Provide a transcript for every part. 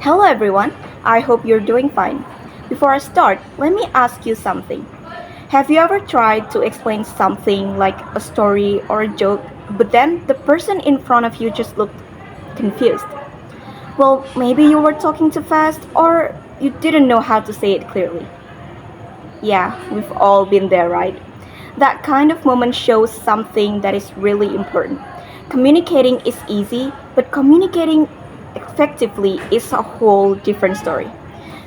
Hello everyone, I hope you're doing fine. Before I start, let me ask you something. Have you ever tried to explain something like a story or a joke, but then the person in front of you just looked confused? Well, maybe you were talking too fast or you didn't know how to say it clearly. Yeah, we've all been there, right? That kind of moment shows something that is really important. Communicating is easy, but communicating effectively is a whole different story.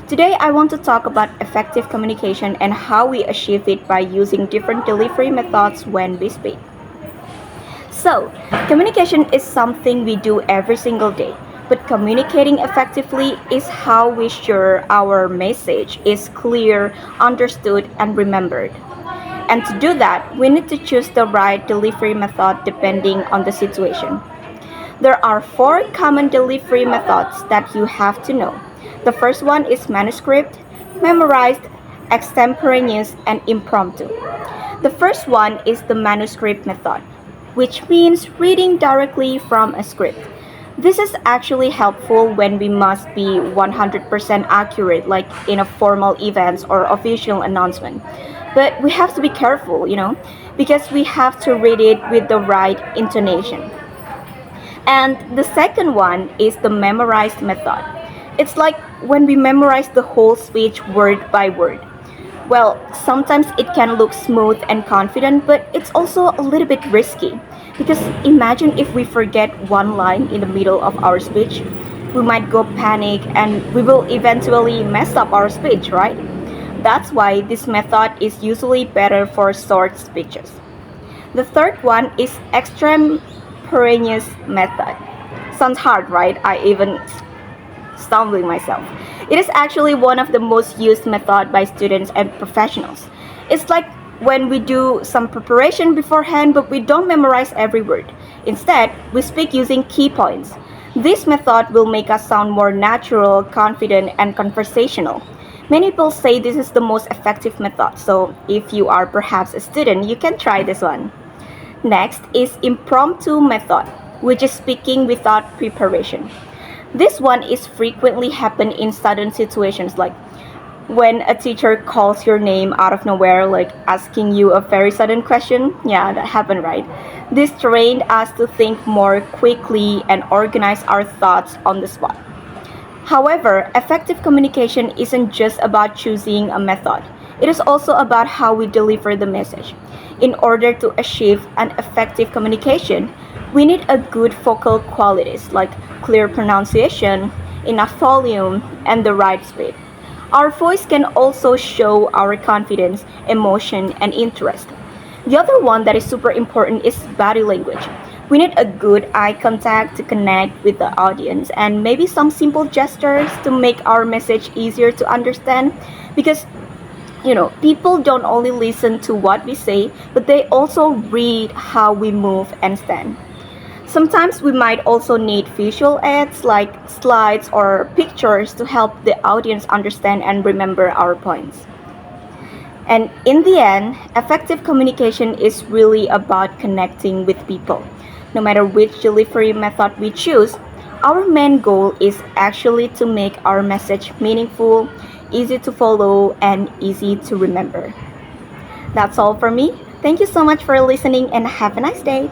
Today, I want to talk about effective communication and how we achieve it by using different delivery methods when we speak. So, communication is something we do every single day, but communicating effectively is how we sure our message is clear, understood, and remembered. And to do that, we need to choose the right delivery method depending on the situation. There are four common delivery methods that you have to know. The first one is manuscript, memorized, extemporaneous, and impromptu. The first one is the manuscript method, which means reading directly from a script. This is actually helpful when we must be 100% accurate, like in a formal events or official announcement. But we have to be careful, because we have to read it with the right intonation. And the second one is the memorized method. It's like when we memorize the whole speech word by word. Well, sometimes it can look smooth and confident, but it's also a little bit risky. Because imagine if we forget one line in the middle of our speech, we might go panic and we will eventually mess up our speech, right? That's why this method is usually better for short speeches. The third one is extemporaneous method. Sounds hard, right? I even stumbling myself. It is actually one of the most used method by students and professionals. It's like when we do some preparation beforehand but we don't memorize every word. Instead, we speak using key points. This method will make us sound more natural, confident, and conversational. Many people say this is the most effective method, so if you are perhaps a student, you can try this one. Next is impromptu method, which is speaking without preparation. This one is frequently happen in sudden situations like when a teacher calls your name out of nowhere, like asking you a very sudden question. Yeah, that happened, right? This trained us to think more quickly and organize our thoughts on the spot. However, effective communication isn't just about choosing a method. It is also about how we deliver the message. In order to achieve an effective communication, we need a good vocal qualities like clear pronunciation, enough volume, and the right speed. Our voice can also show our confidence, emotion, and interest. The other one that is super important is body language. We need a good eye contact to connect with the audience and maybe some simple gestures to make our message easier to understand because people don't only listen to what we say, but they also read how we move and stand. Sometimes we might also need visual aids like slides or pictures to help the audience understand and remember our points. And in the end, effective communication is really about connecting with people. No matter which delivery method we choose, our main goal is actually to make our message meaningful, easy to follow, and easy to remember. That's all for me. Thank you so much for listening and have a nice day.